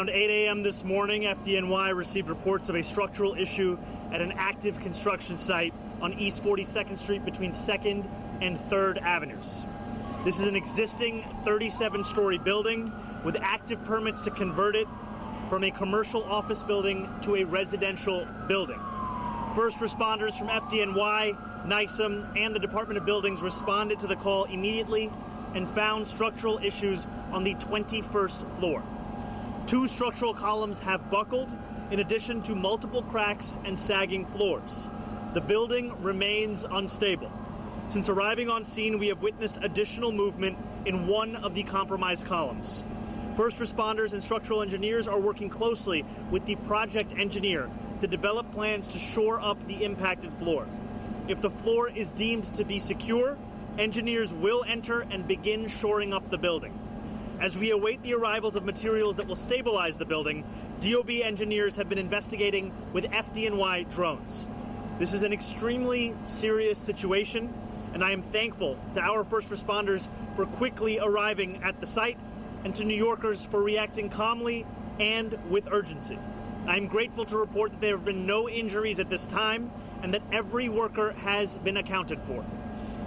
Around 8 a.m. this morning, FDNY received reports of a structural issue at an active construction site on East 42nd Street between 2nd and 3rd Avenues. This is an existing 37-story building with active permits to convert it from a commercial office building to a residential building. First responders from FDNY, NYSEM, and the Department of Buildings responded to the call immediately and found structural issues on the 21st floor. 2 structural columns have buckled, in addition to multiple cracks and sagging floors. The building remains unstable. Since arriving on scene, we have witnessed additional movement in one of the compromised columns. First responders and structural engineers are working closely with the project engineer to develop plans to shore up the impacted floor. If the floor is deemed to be secure, engineers will enter and begin shoring up the building. As we await the arrivals of materials that will stabilize the building, DOB engineers have been investigating with FDNY drones. This is an extremely serious situation, and I am thankful to our first responders for quickly arriving at the site and to New Yorkers for reacting calmly and with urgency. I am grateful to report that there have been no injuries at this time and that every worker has been accounted for.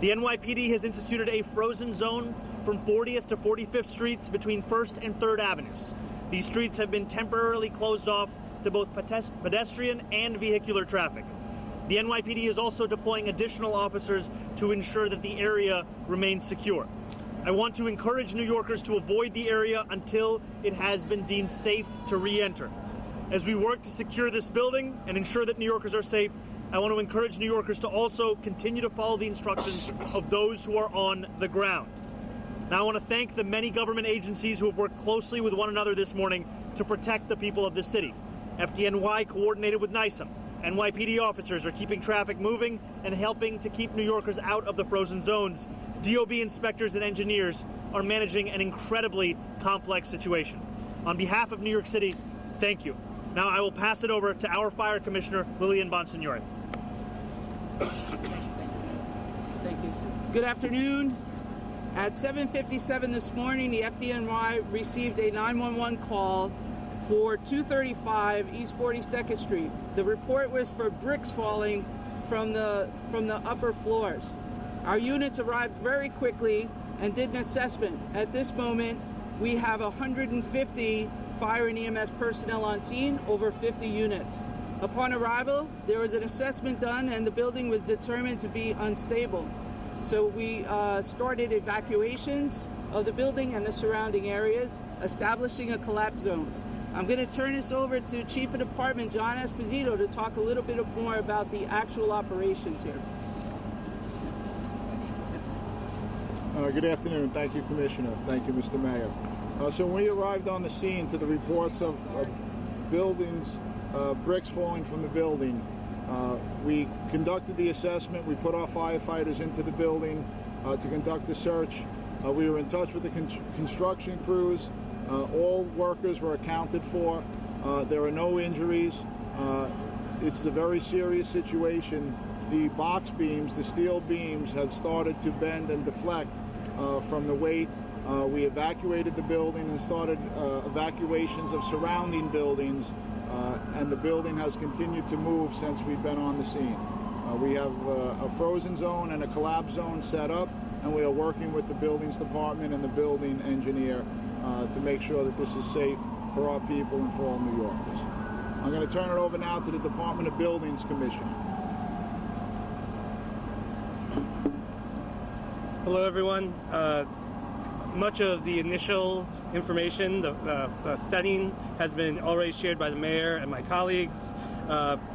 The NYPD has instituted a frozen zone from 40th to 45th Streets between 1st and 3rd Avenues. These streets have been temporarily closed off to both pedestrian and vehicular traffic. The NYPD is also deploying additional officers to ensure that the area remains secure. I want to encourage New Yorkers to avoid the area until it has been deemed safe to re-enter. As we work to secure this building and ensure that New Yorkers are safe, I want to encourage New Yorkers to also continue to follow the instructions of those who are on the ground. Now I want to thank the many government agencies who have worked closely with one another this morning to protect the people of the city. FDNY coordinated with NYSEM. NYPD officers are keeping traffic moving and helping to keep New Yorkers out of the frozen zones. DOB inspectors and engineers are managing an incredibly complex situation. On behalf of New York City, thank you. Now I will pass it over to our Fire Commissioner, Lillian Bonsignore. Thank you. Good afternoon. At 7:57 this morning, the FDNY received a 911 call for 235 East 42nd Street. The report was for bricks falling from the upper floors. Our units arrived very quickly and did an assessment. At this moment, we have 150 fire and EMS personnel on scene, over 50 units. Upon arrival, there was an assessment done and the building was determined to be unstable. So we started evacuations of the building and the surrounding areas, establishing a collapse zone. I'm going to turn this over to Chief of Department John Esposito to talk a little bit more about the actual operations here. Good afternoon. Thank you, Commissioner. Thank you, Mr. Mayor. So when we arrived on the scene to the reports of buildings, bricks falling from the building, we conducted the assessment. We put our firefighters into the building to conduct the search. We were in touch with the construction crews. All workers were accounted for. There are no injuries. It's a very serious situation. The box beams, the steel beams, have started to bend and deflect from the weight. We evacuated the building and started evacuations of surrounding buildings, and the building has continued to move since we've been on the scene. We have a frozen zone and a collapse zone set up, and we are working with the buildings department and the building engineer to make sure that this is safe for our people and for all New Yorkers. I'm going to turn it over now to the Department of Buildings Commissioner. Hello, everyone. Much of the initial information, the setting, has been already shared by the mayor and my colleagues.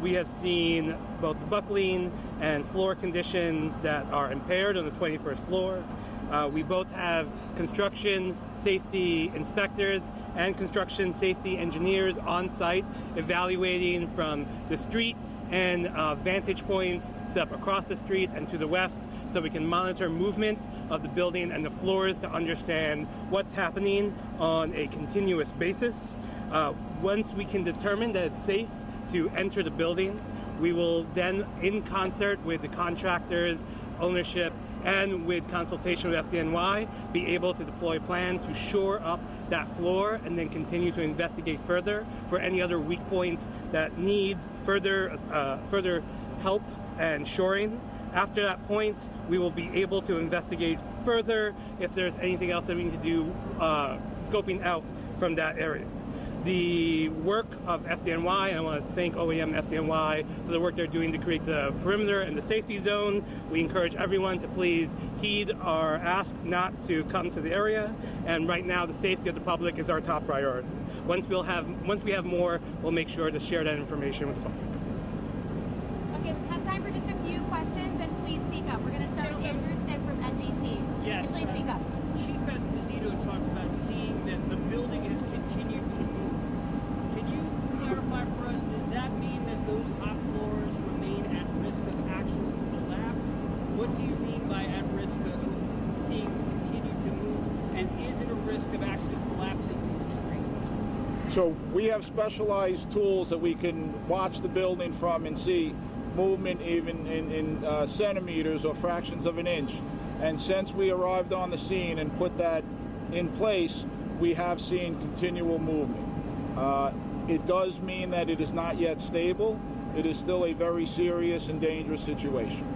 We have seen both the buckling and floor conditions that are impaired on the 21st floor. We both have construction safety inspectors and construction safety engineers on site evaluating from the street and vantage points set up across the street and to the west, so we can monitor movement of the building and the floors to understand what's happening on a continuous basis. Once we can determine that it's safe to enter the building, we will then, in concert with the contractors, ownership, and with consultation with FDNY, be able to deploy a plan to shore up that floor and then continue to investigate further for any other weak points that needs further help and shoring. After that point, we will be able to investigate further if there's anything else that we need to do scoping out from that area. The work of FDNY, I want to thank OEM FDNY for the work they're doing to create the perimeter and the safety zone. We encourage everyone to please heed our ask not to come to the area. And right now, the safety of the public is our top priority. Once we have more, we'll make sure to share that information with the public. Okay, we have time for just a few questions, and please speak up. We're going to start with Andrew Sipp from NBC. Yes. Please speak up. Chief Esposito talked about seeing that the building has continued to move. Can you clarify for us, does that mean that those top floors remain at risk of actual collapse? What do you mean by at risk of seeing continue to move? And is it a risk of actually collapsing to the street? So we have specialized tools that we can watch the building from and see movement even in centimeters or fractions of an inch. And since we arrived on the scene and put that in place, we have seen continual movement. It does mean that it is not yet stable. It is still a very serious and dangerous situation.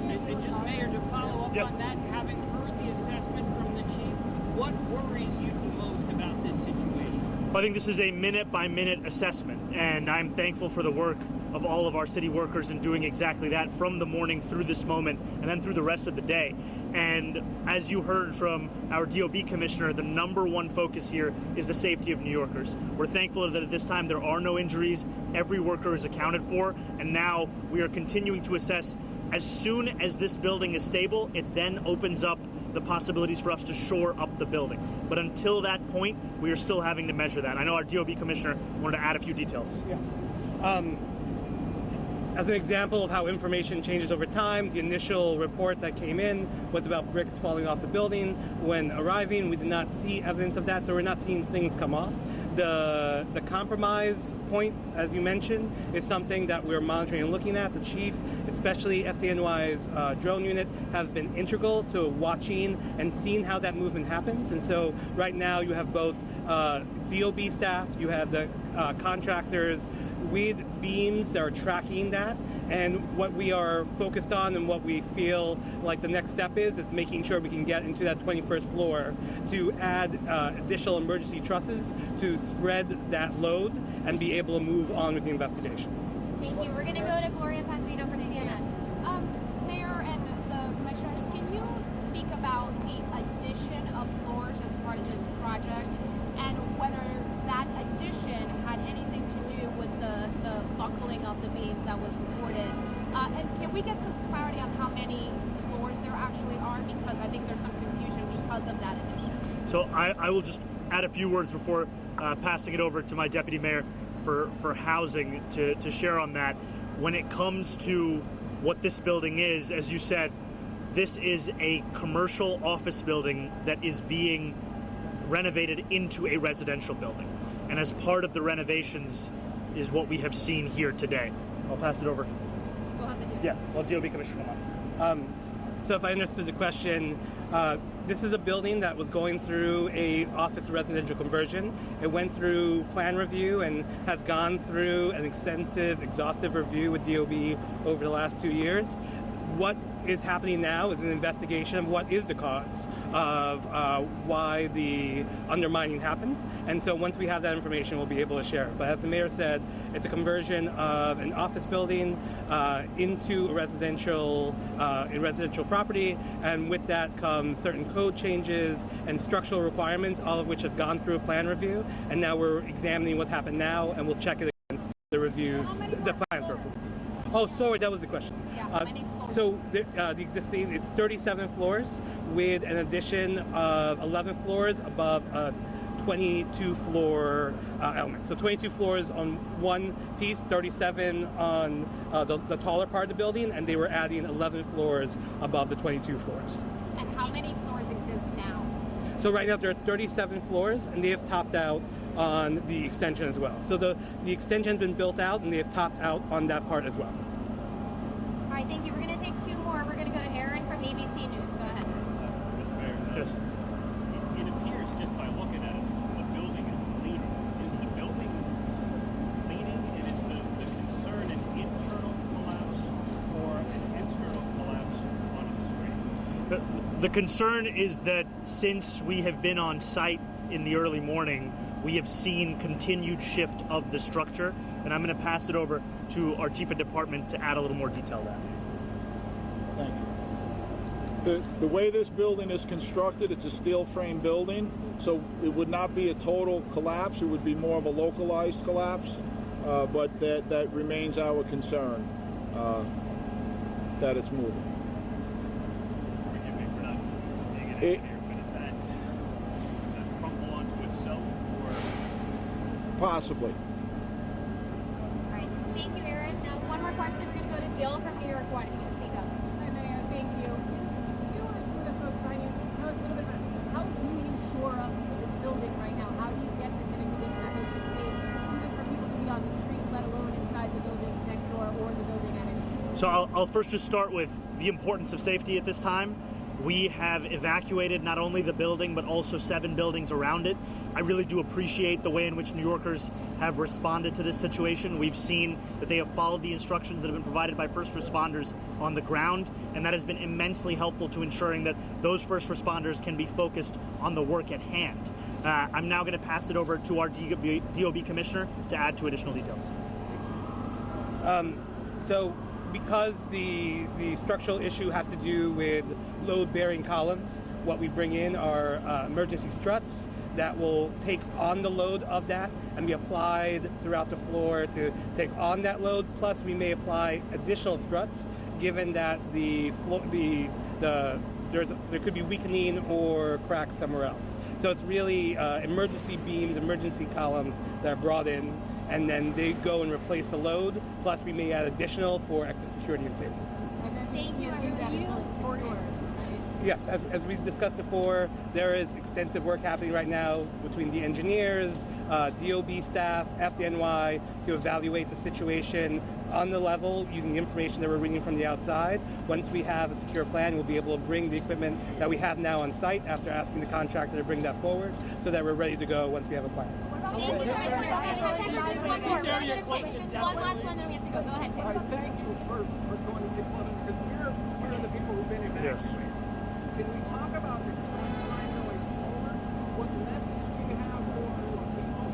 And just, Mayor, to follow up on that, having heard the assessment from the chief, what worries you most about this situation? I think this is a minute-by-minute assessment, and I'm thankful for the work of all of our city workers in doing exactly that from the morning through this moment and then through the rest of the day. And as you heard from our DOB commissioner, the number one focus here is the safety of New Yorkers. We're thankful that at this time there are no injuries, every worker is accounted for, and now we are continuing to assess. As soon as this building is stable, it then opens up the possibilities for us to shore up the building. But until that point, we are still having to measure that. I know our DOB commissioner wanted to add a few details. As an example of how information changes over time, the initial report that came in was about bricks falling off the building. When arriving, we did not see evidence of that, so we're not seeing things come off. The compromise point, as you mentioned, is something that we're monitoring and looking at. The chief, especially FDNY's drone unit, have been integral to watching and seeing how that movement happens. And so right now you have both DOB staff, you have the contractors with beams that are tracking that, and what we are focused on and what we feel like the next step is making sure we can get into that 21st floor to add additional emergency trusses to spread that load and be able to move on with the investigation. Thank you. We're going to go to Gloria Pasvito from CNN. Mayor and the commissioners, can you speak about the addition of floors as part of this project and whether that addition had anything to do with the buckling of the beams that was reported? And can we get some clarity on how many floors there actually are? Because I think there's some confusion because of that addition. So I will just add a few words before passing it over to my deputy mayor for housing to share on that. When it comes to what this building is, as you said, this is a commercial office building that is being renovated into a residential building. And as part of the renovations is what we have seen here today. I'll pass it over. We'll have the DOB. Yeah, well, DOB Commissioner come on. So if I understood the question, this is a building that was going through a office residential conversion. It went through plan review and has gone through an exhaustive review with DOB over the last 2 years. What is happening now is an investigation of what is the cause of why the undermining happened. And so once we have that information, we'll be able to share it. But as the mayor said, it's a conversion of an office building into a residential property. And with that comes certain code changes and structural requirements, all of which have gone through a plan review. And now we're examining what happened now, and we'll check it against the reviews, the plans were approved. Oh, sorry, that was the question. Yeah, many floors. So the existing, it's 37 floors with an addition of 11 floors above a 22-floor element. So 22 floors on one piece, 37 on the taller part of the building, and they were adding 11 floors above the 22 floors. And how many floors exist now? So right now there are 37 floors, and they have topped out on the extension as well. So the extension has been built out, and they have topped out on that part as well. All right, thank you. We're going to take two more. We're going to go to Aaron from from ABC News. Go ahead. Yes. It appears just by looking at it, the building is leaning. Is the building leaning, and is the concern an internal collapse or an external collapse on its strength? The concern is that since we have been on site in the early morning, we have seen continued shift of the structure, and I'm going to pass it over to our chief of department to add a little more detail to that. Thank you. The way this building is constructed, it's a steel frame building, so it would not be a total collapse. It would be more of a localized collapse, but that remains our concern, that it's moving. Forgive me for not digging in here, but does that crumble onto itself, or? Possibly. All right. Thank you, Aaron. Now, one more question. We're going to go to Jill from New York One. If you can speak up. Hi, Mayor. Thank you. Can you or some of the folks behind you tell us a little bit about how do you shore up this building right now? How do you get this in a condition that makes it safe, even for people to be on the street, let alone inside the buildings next door or the building at issue? So I'll first just start with the importance of safety at this time. We have evacuated not only the building, but also 7 buildings around it. I really do appreciate the way in which New Yorkers have responded to this situation. We've seen that they have followed the instructions that have been provided by first responders on the ground, and that has been immensely helpful to ensuring that those first responders can be focused on the work at hand. I'm now going to pass it over to our DOB commissioner to add to additional details. So because the structural issue has to do with load-bearing columns, what we bring in are emergency struts that will take on the load of that and be applied throughout the floor to take on that load. Plus, we may apply additional struts, given that there could be weakening or cracks somewhere else. So it's really emergency beams, emergency columns that are brought in, and then they go and replace the load. Plus, we may add additional for extra security and safety. Thank you, Yes, as we discussed before, there is extensive work happening right now between the engineers, DOB staff, FDNY, to evaluate the situation on the level using the information that we're reading from the outside. Once we have a secure plan, we'll be able to bring the equipment that we have now on site after asking the contractor to bring that forward so that we're ready to go once we have a plan. Thank you, Commissioner. Okay, we have time for just one more. We're going to take just one last one, then we have to go. Go ahead. I thank you for joining this one because we're the people who've been evacuated. Yes. Can we talk about the timeline going forward? What message do you have for people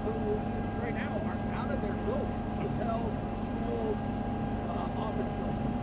who right now are out of their buildings, hotels, schools, office buildings?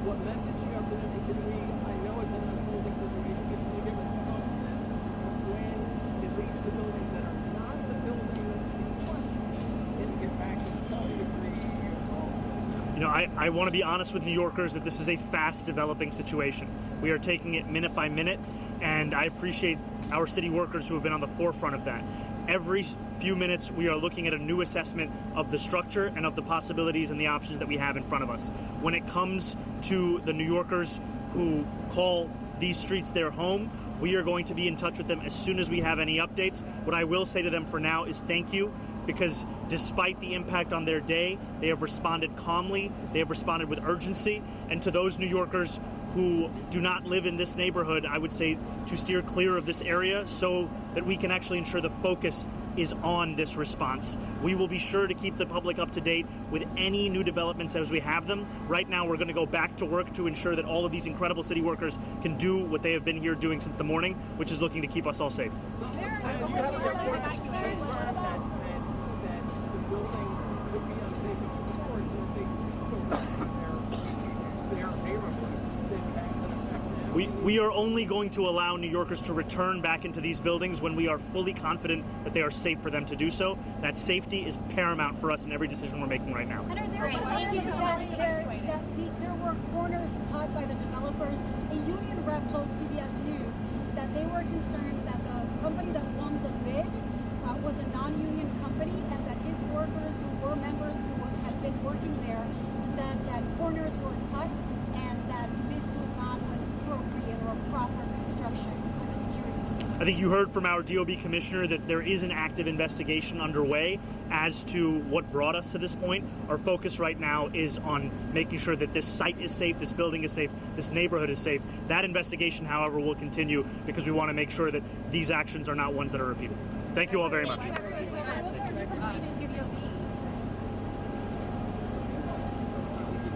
What message do you have for them? I know it's an unfolding situation, but can you give us some sense of when at least the buildings that are not the building in question can get back to some degree of normalcy? You know, I want to be honest with New Yorkers that this is a fast developing situation. We are taking it minute by minute, and I appreciate our city workers who have been on the forefront of that. Every few minutes, we are looking at a new assessment of the structure and of the possibilities and the options that we have in front of us. When it comes to the New Yorkers who call these streets their home, we are going to be in touch with them as soon as we have any updates. What I will say to them for now is thank you, because despite the impact on their day, they have responded calmly, they have responded with urgency, and to those New Yorkers who do not live in this neighborhood, I would say to steer clear of this area so that we can actually ensure the focus is on this response. We will be sure to keep the public up to date with any new developments as we have them. Right now, we're going to go back to work to ensure that all of these incredible city workers can do what they have been here doing since the morning, which is looking to keep us all safe. You have a report that's concerned that the building could be unsafe for storage if they do their neighborhood. We are only going to allow New Yorkers to return back into these buildings when we are fully confident that they are safe for them to do so. That safety is paramount for us in every decision we're making right now. Great. Thank you so much. There were corners cut by the developers. A union rep told CBS News that they were concerned that the company that won the bid was a non-union company, and that his workers who were members who had been working there said that corners were cut and that this was not an appropriate or proper construction for the security. I think you heard from our DOB commissioner that there is an active investigation underway as to what brought us to this point. Our focus right now is on making sure that this site is safe, this building is safe, this neighborhood is safe. That investigation, however, will continue because we want to make sure that these actions are not ones that are repeated. Thank you all very much.